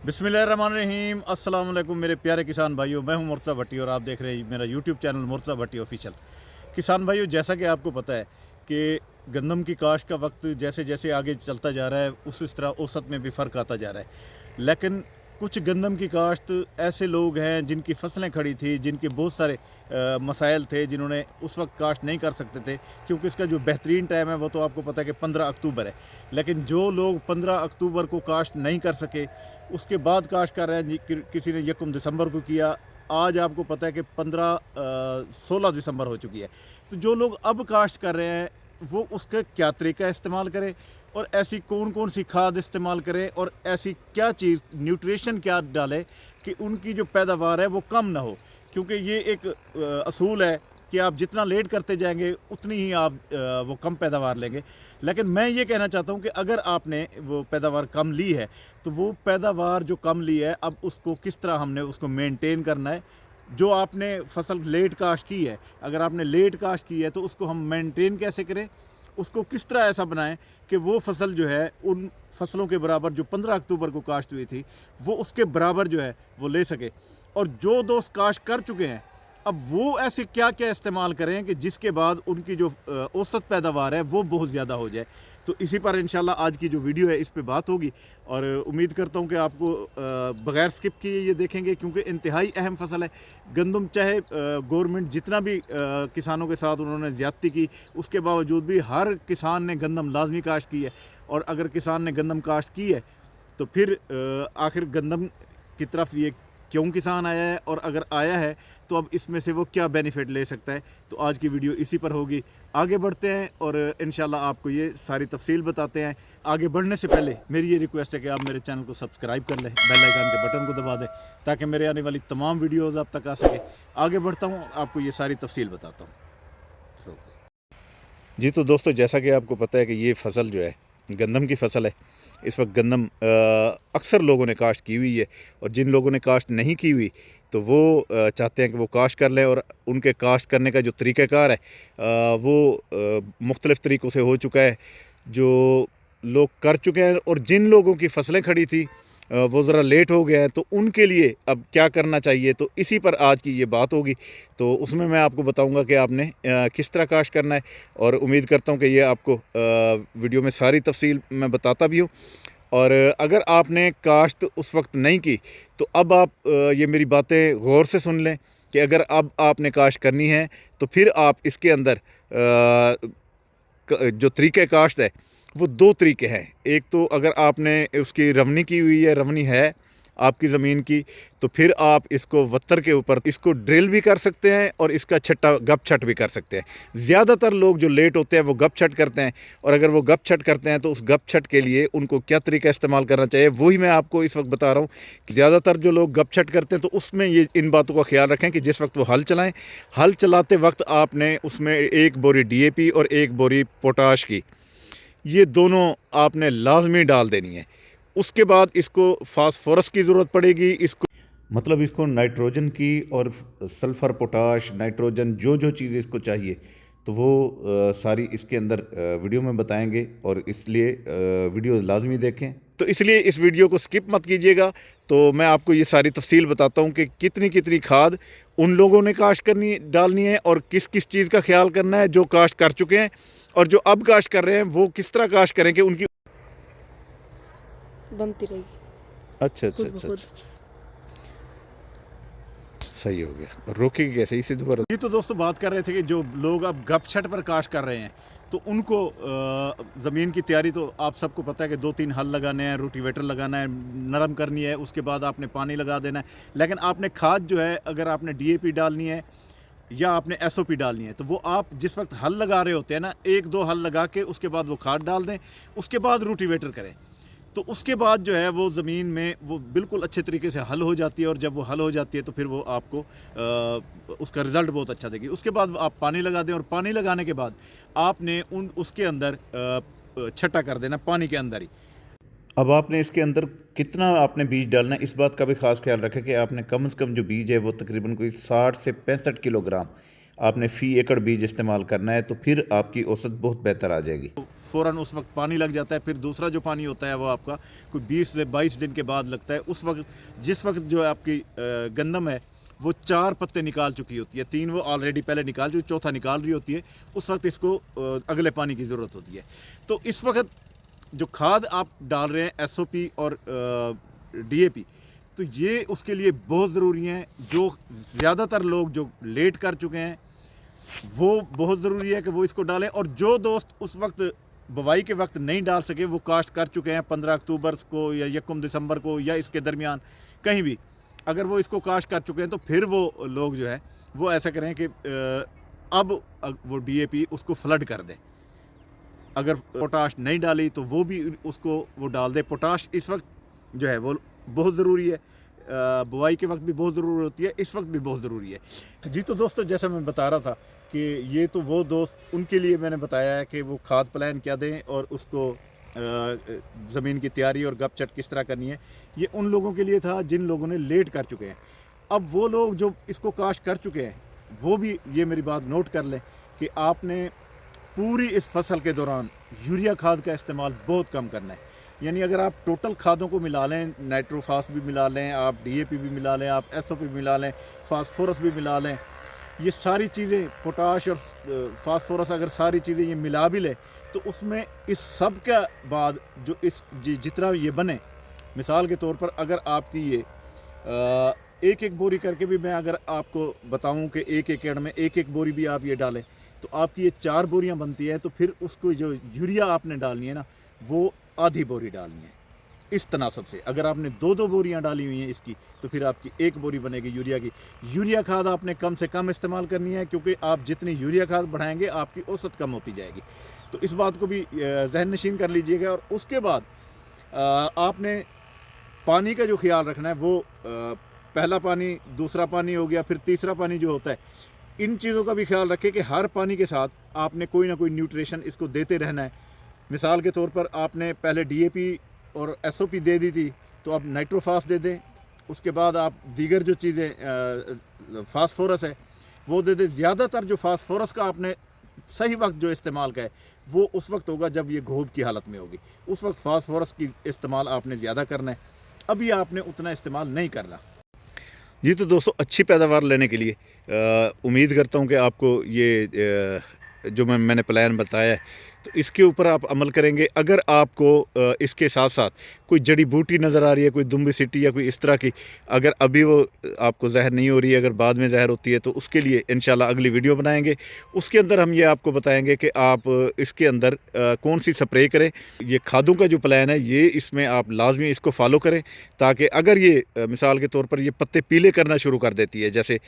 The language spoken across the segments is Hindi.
बिस्मिल्लाहिर्रहमानिर्रहीम अस्सलाम वालेकुम मेरे प्यारे किसान भाइयों। मैं हूं मुर्तज़ा भट्टी और आप देख रहे हैं मेरा यूट्यूब चैनल मुर्तज़ा भट्टी ऑफिशियल। किसान भाइयों, जैसा कि आपको पता है कि गंदम की काश्त का वक्त जैसे जैसे आगे चलता जा रहा है उस तरह औसत में भी फ़र्क आता जा रहा है। लेकिन कुछ गंदम की काश्त ऐसे लोग हैं जिनकी फसलें खड़ी थी, जिनके बहुत सारे मसाइल थे, जिन्होंने उस वक्त काश्त नहीं कर सकते थे क्योंकि इसका जो बेहतरीन टाइम है वो तो आपको पता है कि 15 अक्टूबर है। लेकिन जो लोग 15 अक्टूबर को काश्त नहीं कर सके, उसके बाद काश्त कर रहे हैं, किसी ने 1 दिसंबर को किया, आज आपको पता है कि 16 दिसंबर हो चुकी है। तो जो लोग अब काश्त कर रहे हैं वो उसका क्या तरीका इस्तेमाल करें और ऐसी कौन कौन सी खाद इस्तेमाल करें और ऐसी क्या चीज़ न्यूट्रिशन क्या डालें कि उनकी जो पैदावार है वो कम ना हो। क्योंकि ये एक असूल है कि आप जितना लेट करते जाएंगे उतनी ही आप वो कम पैदावार लेंगे। लेकिन मैं ये कहना चाहता हूँ कि अगर आपने वो पैदावार कम ली है तो वो पैदावार जो कम ली है अब उसको किस तरह हमने उसको मेंटेन करना है। जो आपने फसल लेट काश्त की है, अगर आपने लेट काश्त की है तो उसको हम मेंटेन कैसे करें, उसको किस तरह ऐसा बनाएं कि वो फसल जो है उन फसलों के बराबर जो 15 अक्टूबर को काश्त हुई थी वो उसके बराबर जो है वो ले सके। और जो दोस्त काश्त कर चुके हैं अब वो ऐसे क्या क्या इस्तेमाल करें कि जिसके बाद उनकी जो औसत पैदावार है वो बहुत ज़्यादा हो जाए। तो इसी पर इंशाल्लाह आज की जो वीडियो है इस पे बात होगी और उम्मीद करता हूँ कि आपको बग़ैर स्किप किए ये देखेंगे क्योंकि इंतहाई अहम फसल है गंदम। चाहे गवर्नमेंट जितना भी किसानों के साथ उन्होंने ज़्यादती की, उसके बावजूद भी हर किसान ने गंदम लाजमी काश्त की है। और अगर किसान ने गंदम काश्त की है तो फिर आखिर गंदम की तरफ ये क्यों किसान आया है और अगर आया है तो अब इसमें से वो क्या बेनिफिट ले सकता है। तो आज की वीडियो इसी पर होगी। आगे बढ़ते हैं और इंशाल्लाह आपको ये सारी तफसील बताते हैं। आगे बढ़ने से पहले मेरी ये रिक्वेस्ट है कि आप मेरे चैनल को सब्सक्राइब कर लें, बेल आइकन के बटन को दबा दें ताकि मेरे आने वाली तमाम वीडियोज़ आप तक आ सके। आगे बढ़ता हूँ और आपको ये सारी तफसील बताता हूँ। जी तो दोस्तों, जैसा कि आपको पता है कि ये फसल जो है गंदम की फसल है। इस वक्त गंदम अक्सर लोगों ने काश्त की हुई है और जिन लोगों ने काश्त नहीं की हुई तो वो चाहते हैं कि वो काश्त कर लें। और उनके काश्त करने का जो तरीक़ाकार है वो मुख्तलिफ़ तरीक़ों से हो चुका है, जो लोग कर चुके हैं। और जिन लोगों की फसलें खड़ी थी वो ज़रा लेट हो गया है तो उनके लिए अब क्या करना चाहिए, तो इसी पर आज की ये बात होगी। तो उसमें मैं आपको बताऊंगा कि आपने किस तरह काश्त करना है और उम्मीद करता हूं कि ये आपको वीडियो में सारी तफसील मैं बताता भी हूं। और अगर आपने काश्त उस वक्त नहीं की तो अब आप ये मेरी बातें गौर से सुन लें कि अगर अब आपने काश्त करनी है तो फिर आप इसके अंदर जो तरीक़े काश्त है वो 2 तरीके हैं। एक तो अगर आपने उसकी रवनी की हुई है, रवनी है आपकी ज़मीन की, तो फिर आप इसको वत्तर के ऊपर इसको ड्रिल भी कर सकते हैं और इसका छट्टा गप छट भी कर सकते हैं। ज़्यादातर लोग जो लेट होते हैं वो गप छट करते हैं और अगर वो गप छट करते हैं तो उस गप छट के लिए उनको क्या तरीका इस्तेमाल करना चाहिए वही मैं आपको इस वक्त बता रहा हूँ कि ज़्यादातर जो लोग गप छट करते हैं तो उसमें ये इन बातों का ख्याल रखें कि जिस वक्त वो हल चलाएँ, हल चलाते वक्त आपने उसमें 1 बोरी DAP और 1 बोरी पोटाश की, ये दोनों आपने लाजमी डाल देनी है। उसके बाद इसको फास्फोरस की ज़रूरत पड़ेगी, इसको मतलब इसको नाइट्रोजन की और सल्फ़र, पोटाश, नाइट्रोजन जो जो चीज़ इसको चाहिए तो वो सारी इसके अंदर वीडियो में बताएंगे और इसलिए वीडियो लाजमी देखें। तो इसलिए इस वीडियो को स्किप मत कीजिएगा। तो मैं आपको ये सारी तफसील बताता हूँ कि कितनी कितनी खाद उन लोगों ने काश्त करनी डालनी है और किस किस चीज़ का ख्याल करना है जो काश्त कर चुके हैं और जो अब काश्त कर रहे हैं वो किस तरह काश्त करें कि उनकी बनती रहेगी। अच्छा अच्छा अच्छा अच्छा, सही हो गया। रोकेगी कैसे इसे दोबारा? ये तो दोस्तों बात कर रहे थे कि जो लोग अब गपछट पर काश्त कर रहे हैं तो उनको ज़मीन की तैयारी तो आप सबको पता है कि 2-3 हल लगाने हैं, रोटिवेटर लगाना है, नरम करनी है, उसके बाद आपने पानी लगा देना है। लेकिन आपने खाद जो है अगर आपने DAP डालनी है या आपने SOP डालनी है तो वो आप जिस वक्त हल लगा रहे होते हैं ना, 1-2 हल लगा के उसके बाद वो खाद डाल दें, उसके बाद रोटिवेटर करें। तो उसके बाद जो है वो ज़मीन में वो बिल्कुल अच्छे तरीके से हल हो जाती है और जब वो हल हो जाती है तो फिर वो आपको उसका रिज़ल्ट बहुत अच्छा देगी। उसके बाद आप पानी लगा दें और पानी लगाने के बाद आपने उसके अंदर छटा कर देना पानी के अंदर ही। अब आपने इसके अंदर कितना आपने बीज डालना है इस बात का भी ख़ास ख्याल रखें कि आपने कम से कम जो बीज है वो तकरीबन कोई 60 से 65 किलोग्राम आपने फ़ी एकड़ बीज इस्तेमाल करना है, तो फिर आपकी औसत बहुत बेहतर आ जाएगी। फ़ौरन उस वक्त पानी लग जाता है। फिर दूसरा जो पानी होता है वो आपका कोई 20 से 22 दिन के बाद लगता है। उस वक्त जिस वक्त जो आपकी गंदम है वो 4 पत्ते निकाल चुकी होती है, 3 वो ऑलरेडी पहले निकाल चुकी, चौथा निकाल रही होती है। उस वक्त इसको अगले पानी की ज़रूरत होती है। तो इस वक्त जो खाद आप डाल रहे हैं एसओपी और डीएपी, तो ये उसके लिए बहुत ज़रूरी हैं। जो ज़्यादातर लोग जो लेट कर चुके हैं वो बहुत ज़रूरी है कि वो इसको डालें। और जो दोस्त उस वक्त बुवाई के वक्त नहीं डाल सके, वो काश्त कर चुके हैं 15 अक्टूबर को या 1 दिसंबर को या इसके दरमियान कहीं भी, अगर वो इसको काश्त कर चुके हैं तो फिर वो लोग जो है वो ऐसा करें कि अब वो डीएपी उसको फ्लड कर दें। अगर पोटाश नहीं डाली तो वो भी उसको वो डाल दे। पोटाश इस वक्त जो है वो बहुत ज़रूरी है, बुवाई के वक्त भी बहुत ज़रूरी होती है, इस वक्त भी बहुत ज़रूरी है। जी तो दोस्तों, जैसा मैं बता रहा था कि ये तो वो दोस्त उनके लिए मैंने बताया है कि वो खाद प्लान क्या दें और उसको ज़मीन की तैयारी और गपचट किस तरह करनी है। ये उन लोगों के लिए था जिन लोगों ने लेट कर चुके हैं। अब वो लोग जो इसको काश्त कर चुके हैं वो भी ये मेरी बात नोट कर लें कि आपने पूरी इस फसल के दौरान यूरिया खाद का इस्तेमाल बहुत कम करना है। यानी अगर आप टोटल खादों को मिला लें, नाइट्रोफास भी मिला लें, आप डीएपी भी मिला लें, आप एसओपी मिला लें, फास्फोरस भी मिला लें, ये सारी चीज़ें, पोटाश और फास्फोरस, अगर सारी चीज़ें ये मिला भी लें तो उसमें इस सब के बाद जो इस जितना ये बने, मिसाल के तौर पर अगर आपकी ये एक एक बोरी करके भी मैं अगर आपको बताऊं कि एक एकड़ में एक एक बोरी भी आप ये डालें तो आपकी ये 4 बोरियां बनती है। तो फिर उसको जो यूरिया आपने डालनी है ना, वो आधी बोरी डालनी है इस तनासब से। अगर आपने 2-2 बोरियां डाली हुई हैं इसकी तो फिर आपकी 1 बोरी बनेगी यूरिया की। यूरिया खाद आपने कम से कम इस्तेमाल करनी है, क्योंकि आप जितनी यूरिया खाद बढ़ाएंगे आपकी औसत कम होती जाएगी। तो इस बात को भी जहन नशीन कर लीजिएगा। और उसके बाद आपने पानी का जो ख्याल रखना है वो पहला पानी, दूसरा पानी हो गया, फिर तीसरा पानी जो होता है, इन चीज़ों का भी ख्याल रखें कि हर पानी के साथ आपने कोई ना कोई न्यूट्रिशन इसको देते रहना है। मिसाल के तौर पर आपने पहले डीएपी और एसओपी दे दी थी तो आप नाइट्रोफास दे दें। उसके बाद आप दीगर जो चीज़ें फास्फोरस है वो दे दें। ज़्यादातर जो फास्फोरस का आपने सही वक्त जो इस्तेमाल का है वो उस वक्त होगा जब ये घोब की हालत में होगी। उस वक्त फास्फोरस की इस्तेमाल आपने ज़्यादा करना है, अभी आपने उतना इस्तेमाल नहीं करना। जी तो दोस्तों, अच्छी पैदावार लेने के लिए उम्मीद करता हूँ कि आपको ये जो मैंने प्लान बताया है तो इसके ऊपर आप अमल करेंगे। अगर आपको इसके साथ साथ कोई जड़ी बूटी नज़र आ रही है, कोई दुम्बी सिटी या कोई इस तरह की, अगर अभी वो आपको ज़हर नहीं हो रही है, अगर बाद में ज़हर होती है तो उसके लिए इंशाल्लाह अगली वीडियो बनाएंगे। उसके अंदर हम ये आपको बताएंगे कि आप इसके अंदर कौन सी स्प्रे करें। ये खादों का जो प्लान है ये इसमें आप लाजमी इसको फॉलो करें, ताकि अगर ये मिसाल के तौर पर ये पत्ते पीले करना शुरू कर देती है, जैसे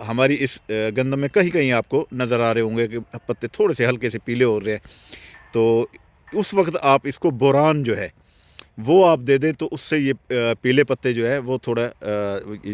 हमारी इस गंदम में कहीं कहीं आपको नज़र आ रहे होंगे कि पत्ते थोड़े से हल्के से पीले हो रहे हैं, तो उस वक्त आप इसको बोरान जो है वो आप दे दें तो उससे ये पीले पत्ते जो है वो थोड़ा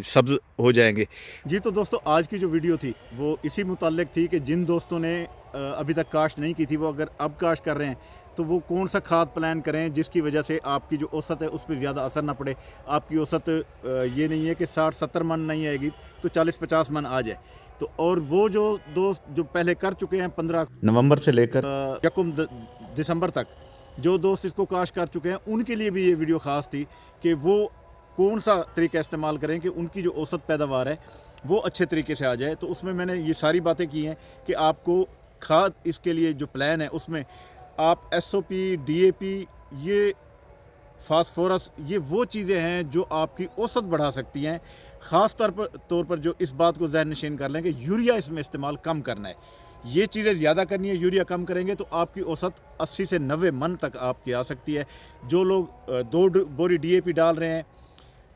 सब्ज़ हो जाएंगे। जी तो दोस्तों, आज की जो वीडियो थी वो इसी मुताल्लिक थी कि जिन दोस्तों ने अभी तक काश्त नहीं की थी वो अगर अब काश्त कर रहे हैं तो वो कौन सा खाद प्लान करें जिसकी वजह से आपकी जो औसत है उस पर ज़्यादा असर ना पड़े। आपकी औसत ये नहीं है कि 60-70 मन नहीं आएगी तो 40-50 मन आ जाए। तो और वो जो दोस्त जो पहले कर चुके हैं 15 नवंबर से लेकर 1 दिसंबर तक जो दोस्त इसको काश्त कर चुके हैं, उनके लिए भी ये वीडियो ख़ास थी कि वो कौन सा तरीका इस्तेमाल करें कि उनकी जो औसत पैदावार है वो अच्छे तरीके से आ जाए। तो उसमें मैंने ये सारी बातें की हैं कि आपको खाद इसके लिए जो प्लान है उसमें आप एसओपी, डीएपी, ये फास्फोरस, ये वो चीज़ें हैं जो आपकी औसत बढ़ा सकती हैं। ख़ास तौर पर जो इस बात को ज़हन नशीन कर लें कि यूरिया इसमें इस्तेमाल कम करना है। ये चीज़ें ज़्यादा करनी है, यूरिया कम करेंगे तो आपकी औसत 80 से 90 मन तक आपकी आ सकती है। जो लोग 2 बोरी डीएपी डाल रहे हैं,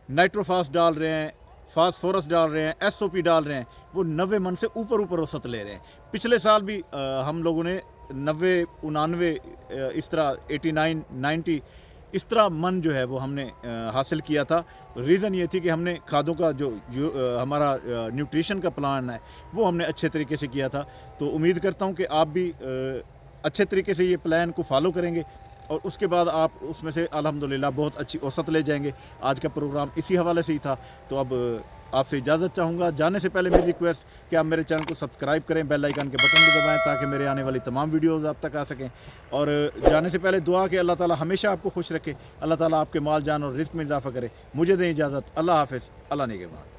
नाइट्रोफास डाल रहे हैं, फास्फोरस डाल रहे हैं, एसओपी डाल रहे हैं, वो 90 मन से ऊपर औसत ले रहे हैं। पिछले साल भी हम लोगों ने 90, 99 इस तरह 89, 90 इस तरह मन जो है वो हमने हासिल किया था। रीज़न ये थी कि हमने खादों का जो हमारा न्यूट्रिशन का प्लान है वो हमने अच्छे तरीके से किया था। तो उम्मीद करता हूँ कि आप भी अच्छे तरीके से ये प्लान को फॉलो करेंगे और उसके बाद आप उसमें से अल्हम्दुलिल्लाह बहुत अच्छी औसत ले जाएंगे। आज का प्रोग्राम इसी हवाले से ही था। तो अब आपसे इजाज़त चाहूँगा। जाने से पहले मेरी रिक्वेस्ट कि आप मेरे चैनल को सब्सक्राइब करें, बेल आइकन के बटन को दबाएं ताकि मेरे आने वाली तमाम वीडियोज़ आप तक आ सकें। और जाने से पहले दुआ कि अल्लाह ताला हमेशा आपको खुश रखे, अल्लाह ताला आपके माल जान और रिज़्क़ में इजाफ़ा करे। मुझे दें इजाज़त। अल्लाह हाफ़िज़। अल्लाह निगहबान।